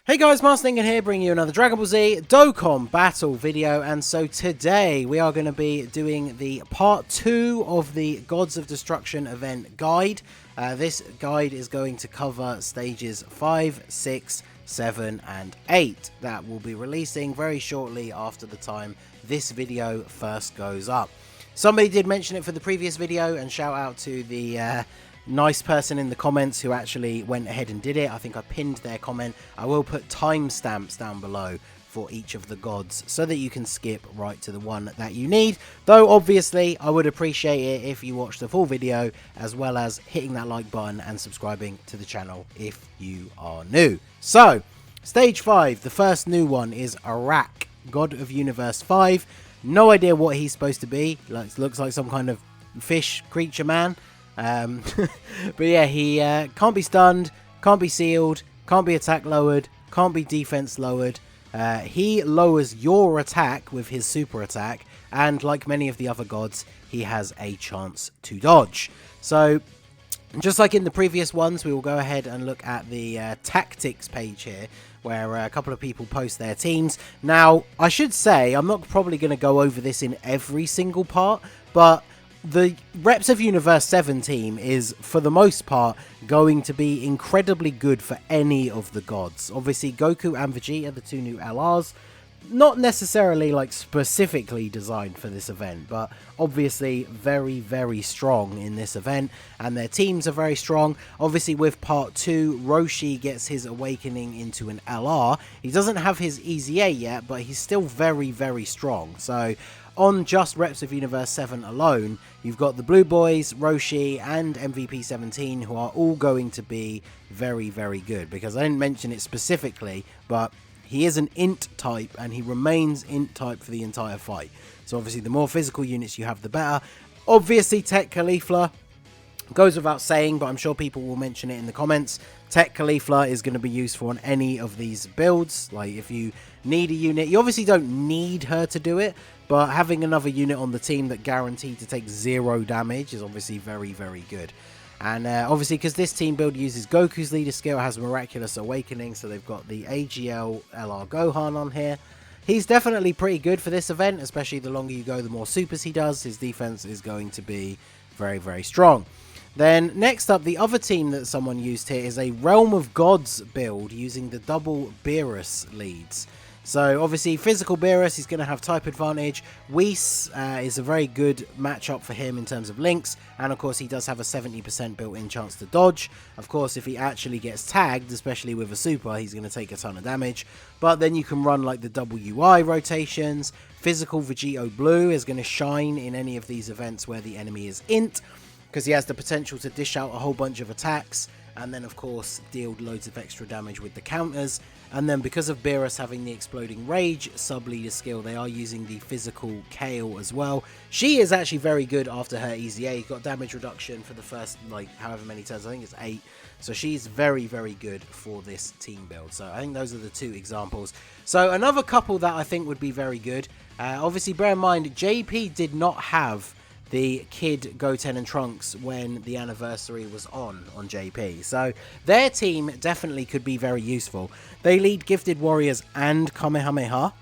Hey guys, Marslingan here, bringing you another Dragon Ball Z Dokkan battle video, and so today we are going to be doing the part 2 of the Gods of Destruction event guide. This guide is going to cover stages 5, 6, 7 and 8 that will be releasing very shortly after the time this video first goes up. Somebody did mention it for the previous video, and shout out to the nice person in the comments who actually went ahead and did it. I think I pinned their comment. I will put timestamps down below for each of the gods so that you can skip right to the one that you need. Though obviously I would appreciate it if you watch the full video, as well as hitting that like button and subscribing to the channel if you are new. So stage 5, the first new one, is ARACK, God of Universe 5. No idea what he's supposed to be. Looks like some kind of fish creature man. But yeah, he can't be stunned, can't be sealed, can't be attack lowered, can't be defense lowered. He lowers your attack with his super attack, and like many of the other gods, he has a chance to dodge. So just like in the previous ones, we will go ahead and look at the tactics page here, where a couple of people post their teams. Now, I should say, I'm not probably going to go over this in every single part, but the Reps of Universe 7 team is, for the most part, going to be incredibly good for any of the gods. Obviously, Goku and Vegeta, the two new LRs, not necessarily like specifically designed for this event, but obviously very, very strong in this event, and their teams are very strong. Obviously, with part 2, Roshi gets his awakening into an LR. He doesn't have his EZA yet, but he's still very, very strong. So on just Reps of Universe 7 alone, you've got the Blue Boys, Roshi, and MVP 17, who are all going to be very, very good. Because I didn't mention it specifically, but he is an int type, and he remains int type for the entire fight. So obviously, the more physical units you have, the better. Obviously, Tech Caulifla goes without saying, but I'm sure people will mention it in the comments. Tech Caulifla is going to be useful on any of these builds. Like, if you need a unit, you obviously don't need her to do it, but having another unit on the team that guaranteed to take 0 damage is obviously very, very good. And obviously, because this team build uses Goku's leader skill, has Miraculous Awakening, so they've got the AGL LR Gohan on here. He's definitely pretty good for this event, especially the longer you go, the more supers he does. His defense is going to be very, very strong. Then next up, the other team that someone used here is a Realm of Gods build using the double Beerus leads. So obviously, physical Beerus, he's going to have type advantage. Whis is a very good matchup for him in terms of links, and of course he does have a 70% built-in chance to dodge. Of course, if he actually gets tagged, especially with a super, he's going to take a ton of damage. But then you can run like the double UI rotations. Physical Vegito Blue is going to shine in any of these events where the enemy is int, because he has the potential to dish out a whole bunch of attacks, and then of course deal loads of extra damage with the counters. And then because of Beerus having the Exploding Rage sub-leader skill, they are using the physical Kale as well. She is actually very good after her EZA. You've got damage reduction for the first, like, however many turns. I think it's 8. So she's very, very good for this team build. So I think those are the 2 examples. So another couple that I think would be very good. Obviously, bear in mind, JP did not have the Kid, Goten and Trunks when the anniversary was on JP. So their team definitely could be very useful. They lead Gifted Warriors and Kamehameha.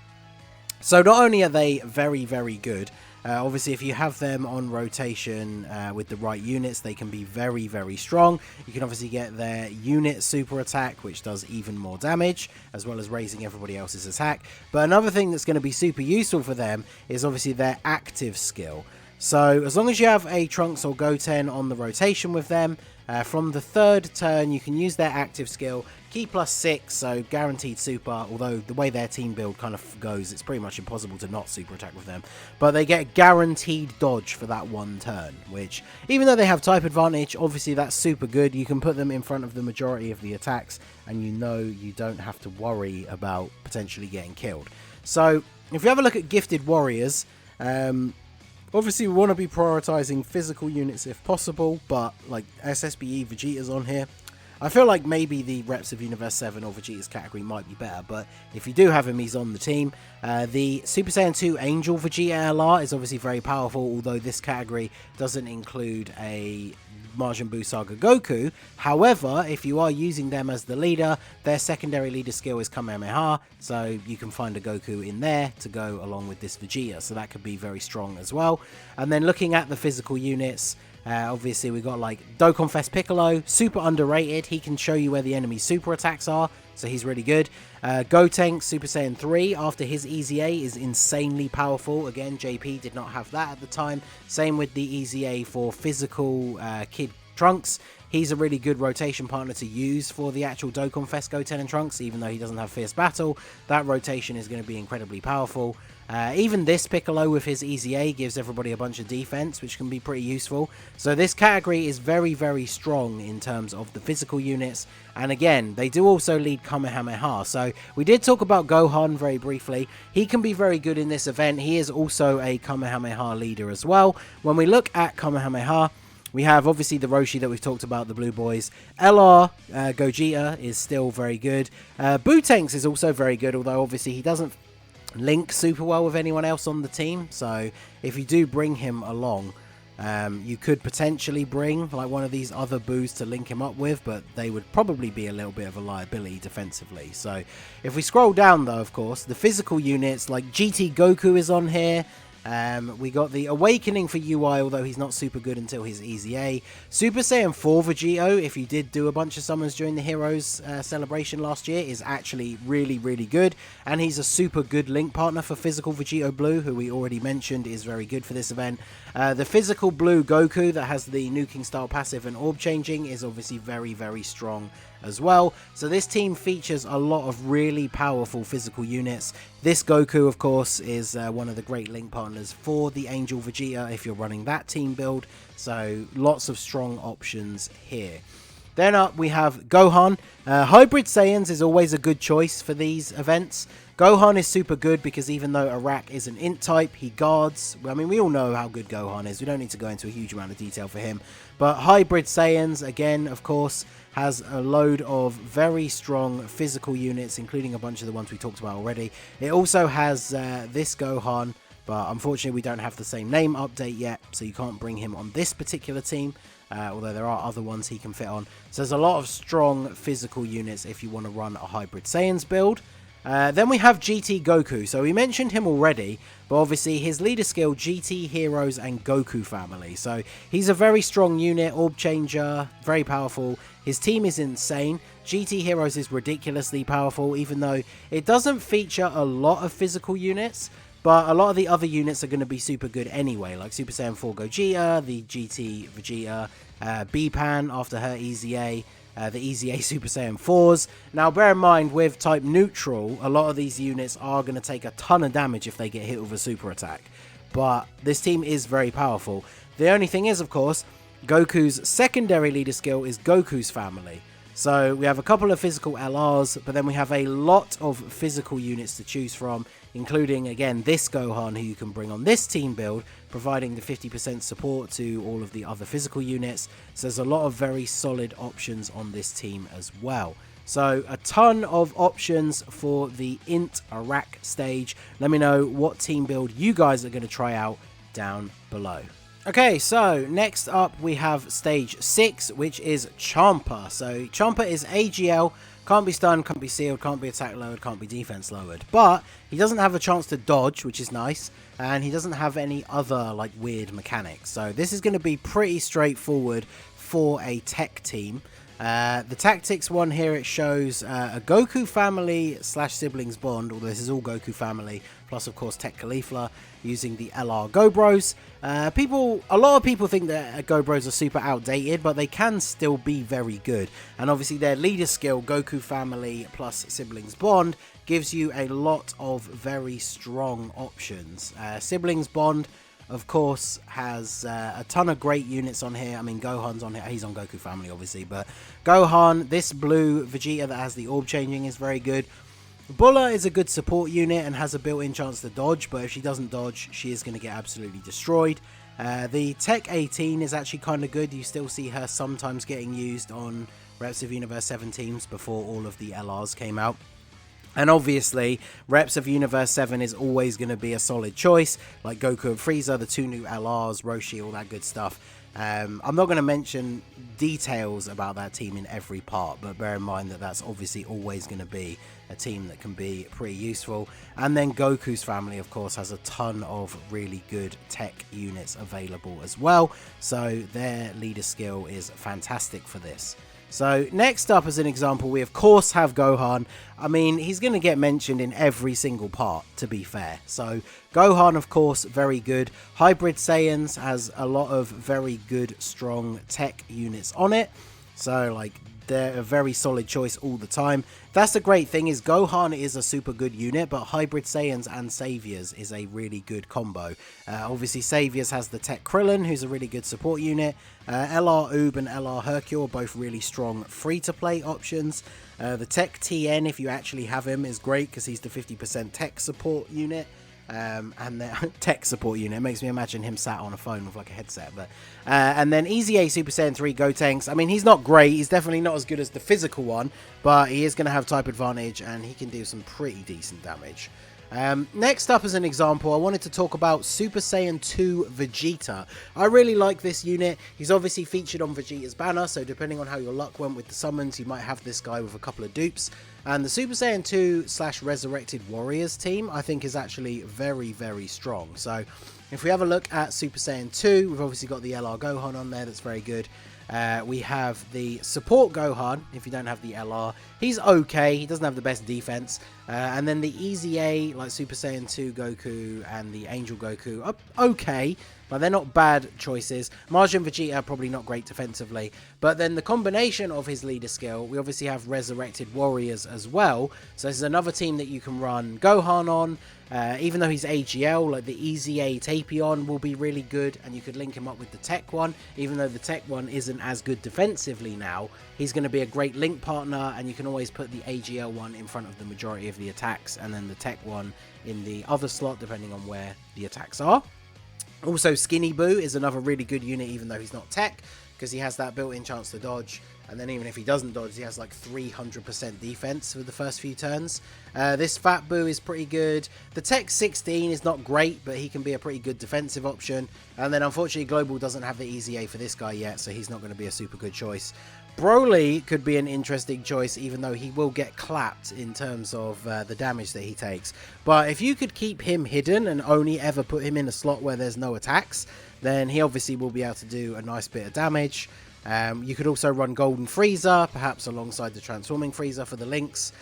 So not only are they very, very good, obviously if you have them on rotation with the right units, they can be very, very strong. You can obviously get their unit super attack, which does even more damage, as well as raising everybody else's attack. But another thing that's going to be super useful for them is obviously their active skill. So as long as you have a Trunks or Goten on the rotation with them, from the 3rd turn you can use their active skill, Ki +6, so guaranteed super, although the way their team build kind of goes, it's pretty much impossible to not super attack with them. But they get guaranteed dodge for that 1 turn, which, even though they have type advantage, obviously that's super good. You can put them in front of the majority of the attacks, and you know you don't have to worry about potentially getting killed. So if you have a look at Gifted Warriors, obviously we want to be prioritizing physical units if possible, but like SSBE Vegeta's on here. I feel like maybe the Reps of Universe 7 or Vegeta's category might be better, but if you do have him, he's on the team. The Super Saiyan 2 Angel Vegeta LR is obviously very powerful, although this category doesn't include a Majin Buu Saga Goku. However, if you are using them as the leader, their secondary leader skill is Kamehameha, so you can find a Goku in there to go along with this Vegeta, so that could be very strong as well. And then looking at the physical units, obviously we got like Dokkan Fest Piccolo, super underrated. He can show you where the enemy's super attacks are, so he's really good. Gotenks Super Saiyan 3 after his EZA is insanely powerful. Again, JP did not have that at the time. Same with the EZA for physical Kid Trunks. He's a really good rotation partner to use for the actual Dokkan Fest Goten and Trunks, even though he doesn't have Fierce Battle. That rotation is going to be incredibly powerful. Even this Piccolo with his EZA gives everybody a bunch of defense, which can be pretty useful. So this category is very, very strong in terms of the physical units. And again, they do also lead Kamehameha. So we did talk about Gohan very briefly. He can be very good in this event. He is also a Kamehameha leader as well. When we look at Kamehameha, we have obviously the Roshi that we've talked about, the Blue Boys. LR Gogeta is still very good. Bootanks is also very good, although obviously he doesn't link super well with anyone else on the team. So if you do bring him along, you could potentially bring like one of these other Boos to link him up with, but they would probably be a little bit of a liability defensively. So if we scroll down though, of course, the physical units like GT Goku is on here. We got the Awakening for UI, although he's not super good until his EZA. Super Saiyan 4 Vegito, if you did do a bunch of summons during the Heroes celebration last year, is actually really, really good. And he's a super good link partner for Physical Vegito Blue, who we already mentioned is very good for this event. The Physical Blue Goku that has the Nuking style passive and orb changing is obviously very, very strong as well. So this team features a lot of really powerful physical units. This Goku, of course, is one of the great link partners for the Angel Vegeta if you're running that team build. So lots of strong options here. Then up we have Gohan. Hybrid Saiyans is always a good choice for these events. Gohan is super good because even though ARAK is an int type, he guards. I mean, we all know how good Gohan is. We don't need to go into a huge amount of detail for him. But Hybrid Saiyans, again, of course, has a load of very strong physical units, including a bunch of the ones we talked about already. It also has this Gohan, but unfortunately we don't have the same name update yet, so you can't bring him on this particular team. Although there are other ones he can fit on. So there's a lot of strong physical units if you want to run a Hybrid Saiyans build. Then we have GT Goku. So we mentioned him already, but obviously his leader skill, GT, Heroes, and Goku family. So he's a very strong unit, orb changer, very powerful. His team is insane. GT Heroes is ridiculously powerful, even though it doesn't feature a lot of physical units. But a lot of the other units are going to be super good anyway, like Super Saiyan 4 Gogeta, the GT Vegeta, B-Pan after her EZA, the EZA Super Saiyan 4s. Now, bear in mind, with type neutral, a lot of these units are going to take a ton of damage if they get hit with a super attack. But this team is very powerful. The only thing is, of course, Goku's secondary leader skill is Goku's family. So we have a couple of physical LRs, but then we have a lot of physical units to choose from, including, again, this Gohan who you can bring on this team build, providing the 50% support to all of the other physical units. So there's a lot of very solid options on this team as well. So a ton of options for the Int ARAK stage. Let me know what team build you guys are going to try out down below. Okay, so next up we have stage 6, which is Champa. So Champa is AGL, can't be stunned, can't be sealed, can't be attack lowered, can't be defense lowered. But he doesn't have a chance to dodge, which is nice, and he doesn't have any other like weird mechanics. So this is going to be pretty straightforward for a tech team. The tactics one here, it shows a Goku family / siblings bond, although this is all Goku family, plus of course Tech Caulifla using the LR Gobros. A lot of people think that Gobros are super outdated, but they can still be very good. And obviously their leader skill, Goku family plus siblings bond, gives you a lot of very strong options. Siblings bond, of course, has a ton of great units on here. I mean, Gohan's on here. He's on Goku family, obviously. But Gohan, this blue Vegeta that has the orb changing is very good. Bulla is a good support unit and has a built-in chance to dodge. But if she doesn't dodge, she is going to get absolutely destroyed. The Tech 18 is actually kind of good. You still see her sometimes getting used on Reps of Universe 7 teams before all of the LRs came out. And obviously, Reps of Universe 7 is always going to be a solid choice, like Goku and Frieza, the two new LRs, Roshi, all that good stuff. I'm not going to mention details about that team in every part, but bear in mind that that's obviously always going to be a team that can be pretty useful. And then Goku's family, of course, has a ton of really good tech units available as well, so their leader skill is fantastic for this. So next up as an example, we of course have Gohan. I mean, he's going to get mentioned in every single part, to be fair. So Gohan, of course, very good. Hybrid Saiyans has a lot of very good, strong tech units on it. So, like, they're a very solid choice all the time. That's the great thing, is Gohan is a super good unit, but Hybrid Saiyans and Saviors is a really good combo. Obviously, Saviors has the Tech Krillin, who's a really good support unit. LR Oob and LR Hercule are both really strong free-to-play options. The Tech TN, if you actually have him, is great because he's the 50% tech support unit. And the tech support unit makes me imagine him sat on a phone with like a headset. But and then Easy A Super Saiyan 3 Gotenks. I mean, he's not great. He's definitely not as good as the physical one, but he is going to have type advantage and he can do some pretty decent damage. Next up as an example, I wanted to talk about Super Saiyan 2 Vegeta. I really like this unit. He's obviously featured on Vegeta's banner, so depending on how your luck went with the summons, you might have this guy with a couple of dupes. And the Super Saiyan 2 / Resurrected Warriors team, I think, is actually very, very strong. So if we have a look at Super Saiyan 2, we've obviously got the LR Gohan on there, that's very good. We have the support Gohan, if you don't have the LR. He's okay, he doesn't have the best defense. And then the Easy A, like Super Saiyan 2 Goku and the Angel Goku, are okay, but they're not bad choices. Majin Vegeta, probably not great defensively. But then the combination of his leader skill, we obviously have Resurrected Warriors as well. So this is another team that you can run Gohan on. Even though he's AGL, like the Easy A Tapion will be really good, and you could link him up with the Tech one. Even though the Tech one isn't as good defensively now, he's going to be a great link partner, and you can always put the AGL one in front of the majority of the attacks, and then the Tech one in the other slot, depending on where the attacks are. Also, Skinny Boo is another really good unit, even though he's not tech, because he has that built-in chance to dodge. And then even if he doesn't dodge, he has like 300% defense for the first few turns. This Fat Boo is pretty good. The Tech 16 is not great, but he can be a pretty good defensive option. And then unfortunately, Global doesn't have the Easy A for this guy yet, so he's not going to be a super good choice. Broly could be an interesting choice, even though he will get clapped in terms of the damage that he takes. But if you could keep him hidden and only ever put him in a slot where there's no attacks, then he obviously will be able to do a nice bit of damage. You could also run Golden Frieza, perhaps alongside the Transforming Frieza for the links.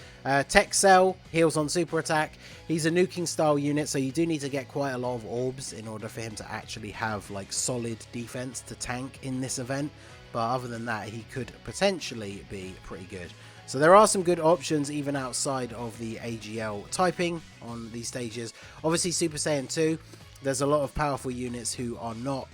Tech Cell heals on super attack. He's a nuking style unit, so you do need to get quite a lot of orbs in order for him to actually have like solid defense to tank in this event. But other than that, he could potentially be pretty good. So there are some good options even outside of the AGL typing on these stages. Obviously Super Saiyan 2, there's a lot of powerful units who are not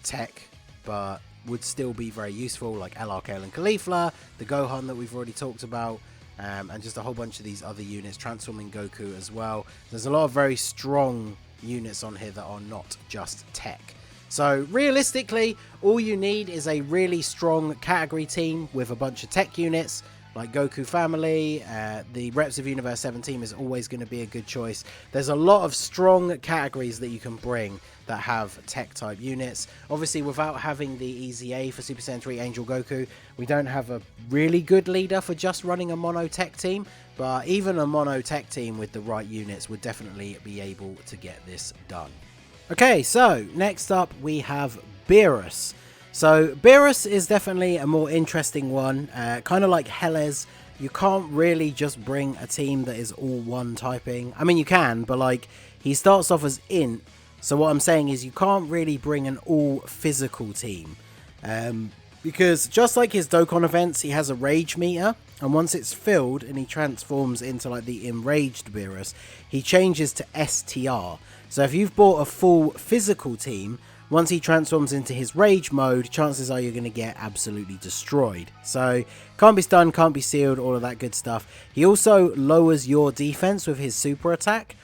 tech, but would still be very useful, like LRK and Caulifla, the Gohan that we've already talked about, and just a whole bunch of these other units, Transforming Goku as well. There's a lot of very strong units on here that are not just tech. So realistically, all you need is a really strong category team with a bunch of tech units, like Goku Family. The Reps of Universe 7 team is always going to be a good choice. There's a lot of strong categories that you can bring that have tech type units. Obviously, without having the Easy A for Super Saiyan 3 Angel Goku, we don't have a really good leader for just running a mono tech team, but even a mono tech team with the right units would definitely be able to get this done. Okay, so next up we have Beerus. So Beerus is definitely a more interesting one, kind of like Helez. You can't really just bring a team that is all one typing. I mean, you can, but like he starts off as int. So what I'm saying is you can't really bring an all physical team. Because just like his Dokkan events, he has a rage meter. And once it's filled and he transforms into like the enraged Beerus, he changes to STR. So if you've bought a full physical team, once he transforms into his rage mode, chances are you're going to get absolutely destroyed. So can't be stunned, can't be sealed, all of that good stuff. He also lowers your defense with his super attack.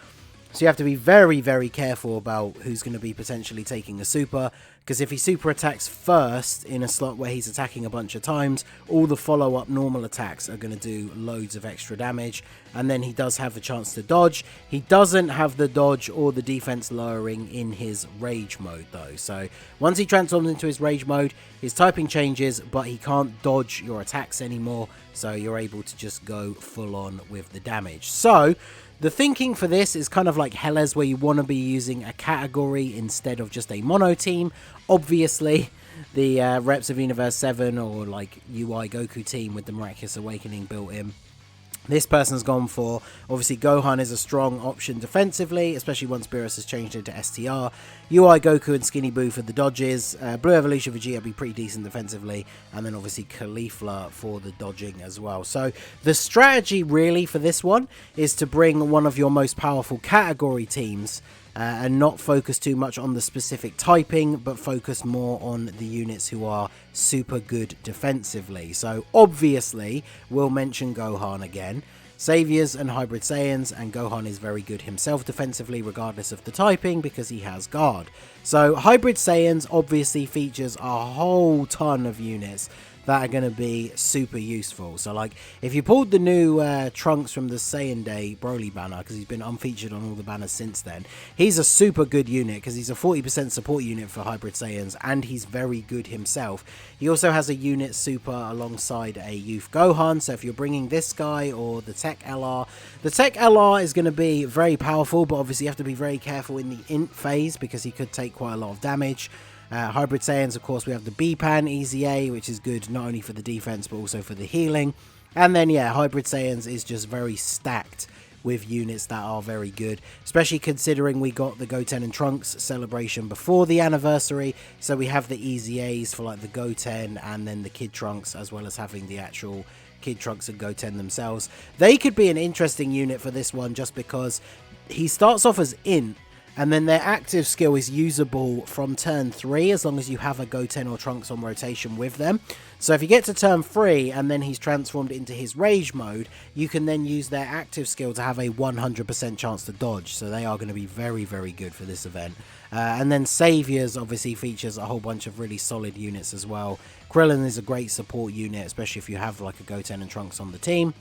So you have to be very, very careful about who's going to be potentially taking a super. because if he super attacks first in a slot where he's attacking a bunch of times, all the follow-up normal attacks are going to do loads of extra damage, and then he does have a chance to dodge. He doesn't have the dodge or the defense lowering in his rage mode though, so once he transforms into his rage mode, his typing changes, but he can't dodge your attacks anymore, so you're able to just go full on with the damage. So the thinking for this is kind of like Hellas, where you want to be using a category instead of just a mono team. Obviously, the Reps of Universe 7 or like UI Goku team with the Miraculous Awakening built in. This person's gone for, obviously Gohan is a strong option defensively, especially once Beerus has changed into STR. UI Goku and Skinny Boo for the dodges. Blue Evolution Vegeta will be pretty decent defensively. And then obviously Caulifla for the dodging as well. So the strategy really for this one is to bring one of your most powerful category teams and not focus too much on the specific typing, but focus more on the units who are super good defensively. So obviously, we'll mention Gohan again. Saviors and Hybrid Saiyans, and Gohan is very good himself defensively regardless of the typing because he has guard. So Hybrid Saiyans obviously features a whole ton of units that are going to be super useful. So like if you pulled the new Trunks from the Saiyan Day Broly banner, because he's been unfeatured on all the banners since then, he's a super good unit because he's a 40% support unit for Hybrid Saiyans and he's very good himself. He also has a unit super alongside a Youth Gohan, so if you're bringing this guy or the Tech LR, the Tech LR is going to be very powerful, but obviously you have to be very careful in the int phase because he could take quite a lot of damage. Hybrid Saiyans, of course, we have the B-Pan Easy A, which is good not only for the defense but also for the healing. And then, yeah, Hybrid Saiyans is just very stacked with units that are very good, especially considering we got the Goten and Trunks celebration before the anniversary. So we have the Easy A's for like the Goten and then the Kid Trunks, as well as having the actual Kid Trunks and Goten themselves. They could be an interesting unit for this one just because he starts off as int, and then their active skill is usable from turn 3 as long as you have a Goten or Trunks on rotation with them. So if you get to turn 3 and then he's transformed into his rage mode, you can then use their active skill to have a 100% chance to dodge. So they are going to be very, very good for this event. And then Saviors obviously features a whole bunch of really solid units as well. Krillin is a great support unit, especially if you have like a Goten and Trunks on the team.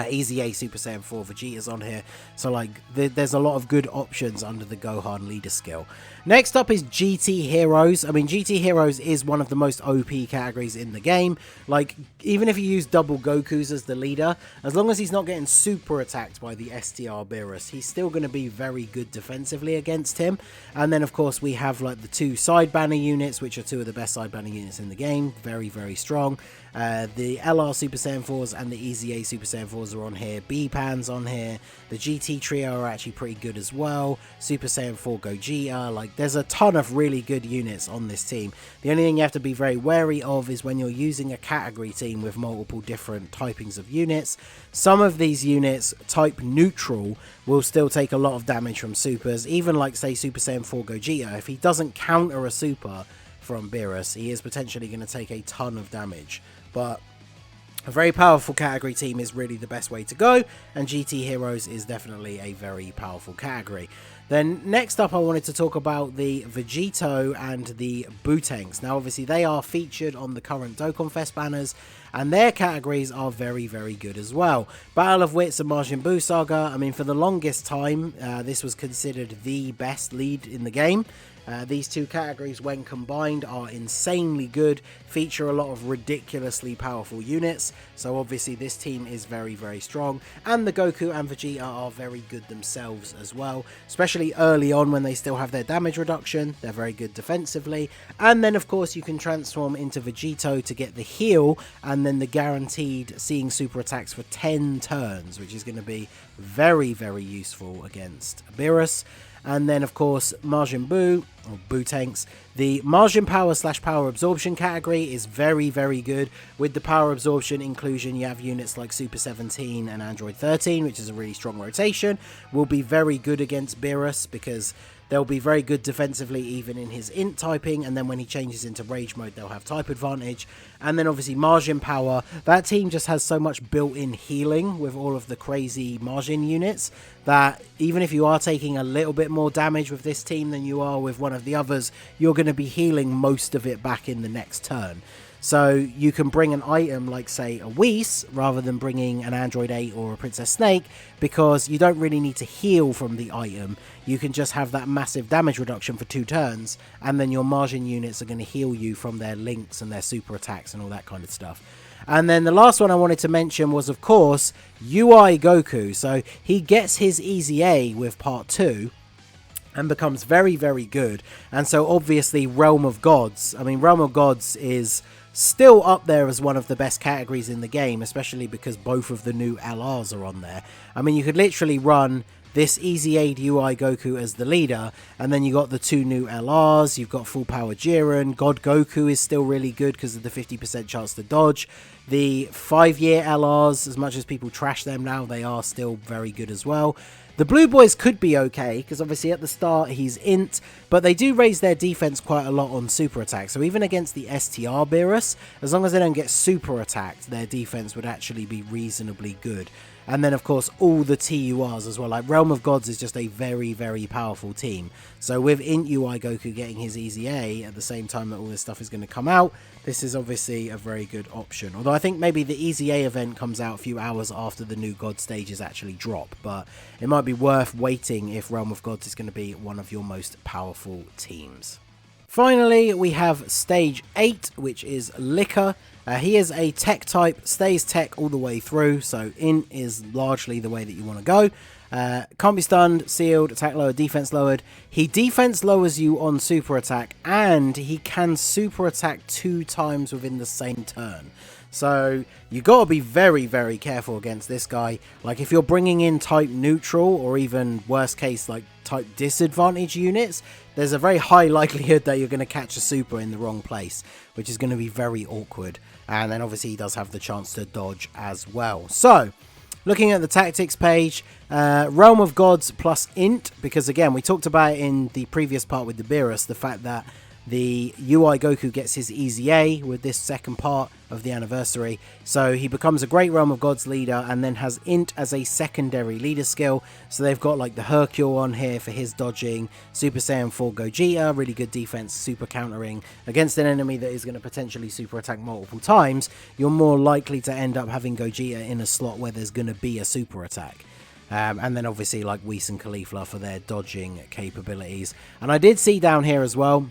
Easy A Super Saiyan 4 Vegeta's on here, so like there's a lot of good options under the Gohan leader skill. Next up is GT Heroes. I mean, GT Heroes is one of the most OP categories in the game. Like, even if you use double Gokus as the leader, as long as he's not getting super attacked by the STR Beerus, he's still going to be very good defensively against him. And then, of course, we have like the 2 side banner units, which are 2 of the best side banner units in the game. Very, very strong. The LR Super Saiyan 4s and the Easy A Super Saiyan 4s are on here. B-Pan's on here. The GT trio are actually pretty good as well. Super Saiyan 4 Gogeta. Like, there's a ton of really good units on this team. The only thing you have to be very wary of is when you're using a category team with multiple different typings of units. Some of these units, type neutral, will still take a lot of damage from supers. Even like, say, Super Saiyan 4 Gogeta, if he doesn't counter a super from Beerus, he is potentially going to take a ton of damage. But a very powerful category team is really the best way to go, and GT Heroes is definitely a very powerful category. Then next up I wanted to talk about the Vegito and the Bootanks. Now obviously they are featured on the current Dokkan Fest banners, and their categories are very, very good as well. Battle of Wits and Majin Buu Saga, I mean, for the longest time this was considered the best lead in the game. These 2 categories, when combined, are insanely good, feature a lot of ridiculously powerful units, so obviously this team is very, very strong, and the Goku and Vegeta are very good themselves as well, especially early on when they still have their damage reduction. They're very good defensively, and then of course you can transform into Vegito to get the heal, and then the guaranteed seeing super attacks for 10 turns, which is going to be very, very useful against Beerus. And then, of course, Majin Buu, or Bootanks. The Majin Power / Power Absorption category is very, very good. With the Power Absorption inclusion, you have units like Super 17 and Android 13, which is a really strong rotation. Will be very good against Beerus because they'll be very good defensively even in his int typing, and then when he changes into rage mode they'll have type advantage. And then obviously Margin power, that team just has so much built-in healing with all of the crazy Margin units that even if you are taking a little bit more damage with this team than you are with one of the others, you're going to be healing most of it back in the next turn. So you can bring an item like, say, a Whis, rather than bringing an Android 8 or a Princess Snake, because you don't really need to heal from the item. You can just have that massive damage reduction for 2 turns, and then your Margin units are going to heal you from their links and their super attacks and all that kind of stuff. And then the last one I wanted to mention was, of course, UI Goku. So he gets his Easy A with Part 2, and becomes very, very good. And so obviously Realm of Gods, I mean, Realm of Gods is still up there as one of the best categories in the game, especially because both of the new LRs are on there. I mean, you could literally run this Easy Aid UI Goku as the leader, and then you got the 2 new LRs, you've got Full Power Jiren, God Goku is still really good because of the 50% chance to dodge. The 5-year LRs, as much as people trash them now, they are still very good as well. The Blue Boys could be okay, because obviously at the start he's int, but they do raise their defense quite a lot on super attack. So even against the STR Beerus, as long as they don't get super attacked, their defense would actually be reasonably good. And then, of course, all the TURs as well. Like, Realm of Gods is just a very, very powerful team. So with Int UI Goku getting his Easy A at the same time that all this stuff is going to come out, this is obviously a very good option. Although I think maybe the Easy A event comes out a few hours after the new God stages actually drop. But it might be worth waiting if Realm of Gods is going to be one of your most powerful teams. Finally, we have Stage 8, which is Liquiir. He is a tech type, stays tech all the way through, so int is largely the way that you want to go. Can't be stunned, sealed, attack lowered, defense lowered. He defense lowers you on super attack, and he can super attack 2 times within the same turn. So you got to be very, very careful against this guy. Like, if you're bringing in type neutral, or even worst case like type disadvantage units, there's a very high likelihood that you're going to catch a super in the wrong place, which is going to be very awkward. And then obviously he does have the chance to dodge as well. So looking at the tactics page, Realm of Gods plus int, because again, we talked about in the previous part with the Beerus, the fact that the UI Goku gets his Easy A with this second part of the anniversary. So he becomes a great Realm of Gods leader, and then has int as a secondary leader skill. So they've got like the Hercule on here for his dodging, Super Saiyan 4 Gogeta, really good defense, super countering. Against an enemy that is going to potentially super attack multiple times, you're more likely to end up having Gogeta in a slot where there's going to be a super attack. And then obviously like Whis and Caulifla for their dodging capabilities. And I did see down here as well,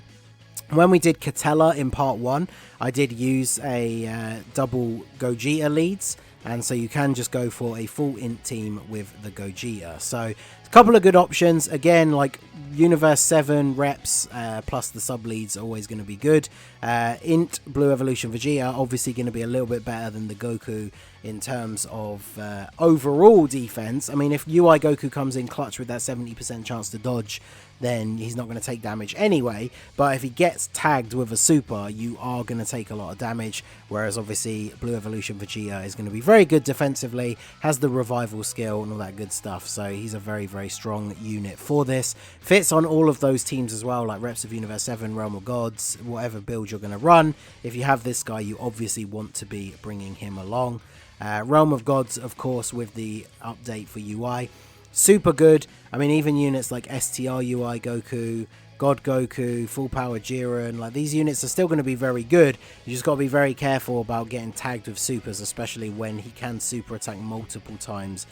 when we did Catella in part 1, I did use a double Gogeta leads, and so you can just go for a full int team with the Gogeta. So a couple of good options. Again, like Universe 7 reps plus the sub leads are always going to be good. Int Blue Evolution Vegeta obviously going to be a little bit better than the Goku in terms of overall defense. I mean, if UI Goku comes in clutch with that 70% chance to dodge, then he's not going to take damage anyway. But if he gets tagged with a super, you are going to take a lot of damage. Whereas obviously Blue Evolution Vegeta is going to be very good defensively, has the revival skill and all that good stuff. So he's a very, very strong unit for this. Fits on all of those teams as well, like Reps of Universe 7, Realm of Gods, whatever build you're going to run. If you have this guy, you obviously want to be bringing him along. Realm of Gods, of course, with the update for UI. Super good. I mean, even units like STR UI Goku, God Goku, Full Power Jiren, like these units are still going to be very good. You just got to be very careful about getting tagged with supers, especially when he can super attack multiple times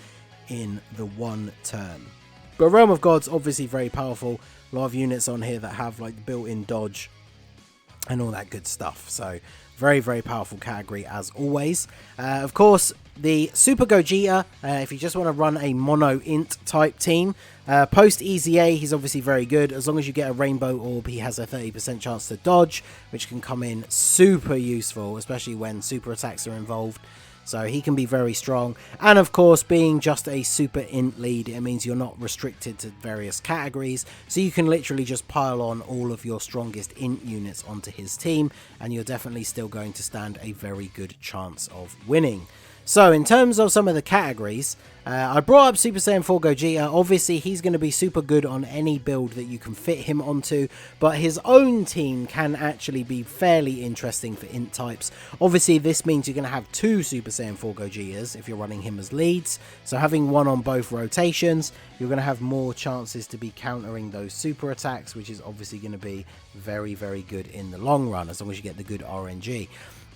in the one turn. But Realm of Gods, obviously very powerful. A lot of units on here that have like built-in dodge and all that good stuff. So very, very powerful category as always. Of course, the Super Gogeta, if you just want to run a mono int type team, post Easy A, he's obviously very good. As long as you get a Rainbow Orb, he has a 30% chance to dodge, which can come in super useful, especially when super attacks are involved. So he can be very strong. And of course, being just a super int lead, it means you're not restricted to various categories. So you can literally just pile on all of your strongest int units onto his team, and you're definitely still going to stand a very good chance of winning. So in terms of some of the categories, I brought up Super Saiyan 4 Gogeta. Obviously, he's going to be super good on any build that you can fit him onto, but his own team can actually be fairly interesting for int types. Obviously, this means you're going to have 2 Super Saiyan 4 Gogetas if you're running him as leads, so having one on both rotations, you're going to have more chances to be countering those super attacks, which is obviously going to be very, very good in the long run, as long as you get the good RNG.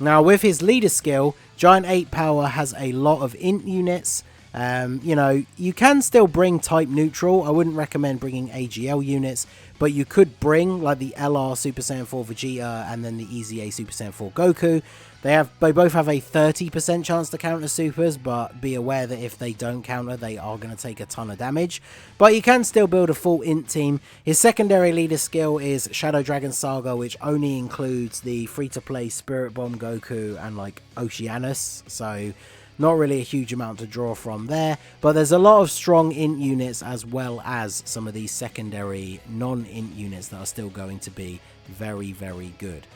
Now, with his leader skill, Giant 8 Power has a lot of int units. You know, you can still bring type neutral. I wouldn't recommend bringing AGL units, but you could bring like the LR Super Saiyan 4 Vegeta and then the EZA Super Saiyan 4 Goku. They both have a 30% chance to counter supers, but be aware that if they don't counter, they are going to take a ton of damage. But you can still build a full int team. His secondary leader skill is Shadow Dragon Saga, which only includes the free-to-play Spirit Bomb Goku and like Oceanus, so not really a huge amount to draw from there, but there's a lot of strong int units as well as some of these secondary non-int units that are still going to be very, very good.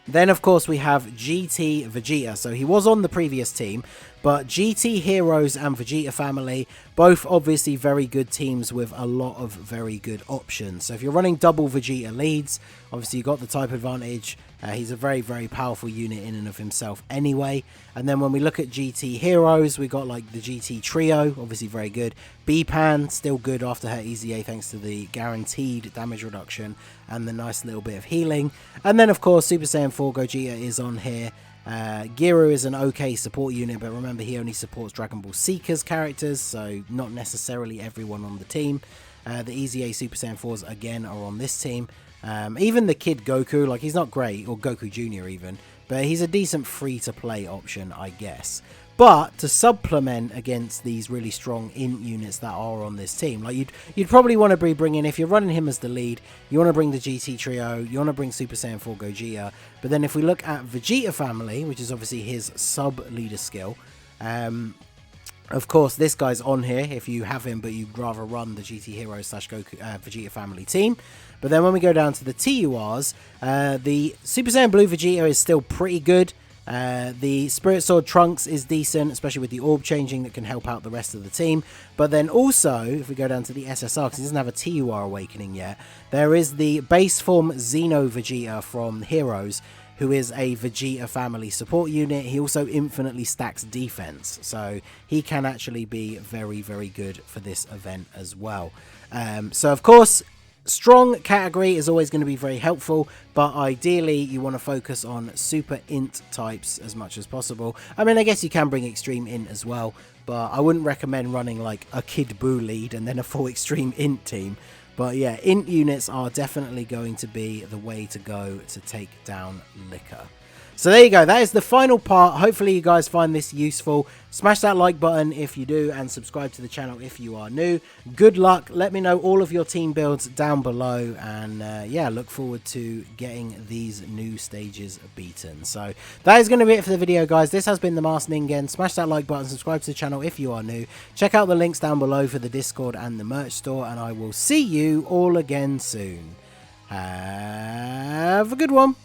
Then, of course, we have GT Vegeta. So he was on the previous team, but GT Heroes and Vegeta Family, both obviously very good teams with a lot of very good options. So if you're running double Vegeta leads, obviously you've got the type advantage. He's a very, very powerful unit in and of himself anyway. And then when we look at GT Heroes, we got like the GT Trio, obviously very good. B-Pan, still good after her EZA thanks to the guaranteed damage reduction and the nice little bit of healing. And then, of course, Super Saiyan 4 Gogeta is on here. Giru is an okay support unit, but remember he only supports Dragon Ball Seekers characters, so not necessarily everyone on the team. The EZA Super Saiyan 4s again are on this team. Even the Kid Goku, like he's not great, or Goku Jr. even, but he's a decent free-to-play option, I guess. But to supplement against these really strong int units that are on this team, like you'd probably want to be bringing, if you're running him as the lead, you want to bring the GT Trio, you want to bring Super Saiyan 4 Gogeta. But then if we look at Vegeta Family, which is obviously his sub-leader skill, of course, this guy's on here if you have him, but you'd rather run the GT Hero / Goku Vegeta Family team. But then when we go down to the TURs, the Super Saiyan Blue Vegeta is still pretty good. The Spirit Sword Trunks is decent, especially with the orb changing that can help out the rest of the team. But then also, if we go down to the SSR, because he doesn't have a TUR awakening yet, there is the base form Xeno Vegeta from Heroes, who is a Vegeta Family support unit. He also infinitely stacks defense, so he can actually be very, very good for this event as well. So of course, strong category is always going to be very helpful, but ideally you want to focus on super int types as much as possible. I mean, I guess you can bring extreme int as well, but I wouldn't recommend running like a Kid Buu lead and then a full extreme int team. But yeah, int units are definitely going to be the way to go to take down Liquiir. So there you go, that is the final part. Hopefully you guys find this useful. Smash that like button if you do, and subscribe to the channel if you are new. Good luck, let me know all of your team builds down below, and yeah, look forward to getting these new stages beaten. So that is going to be it for the video, guys. This has been the Masked Ningen. Smash that like button, subscribe to the channel if you are new. Check out the links down below for the Discord and the merch store, and I will see you all again soon. Have a good one.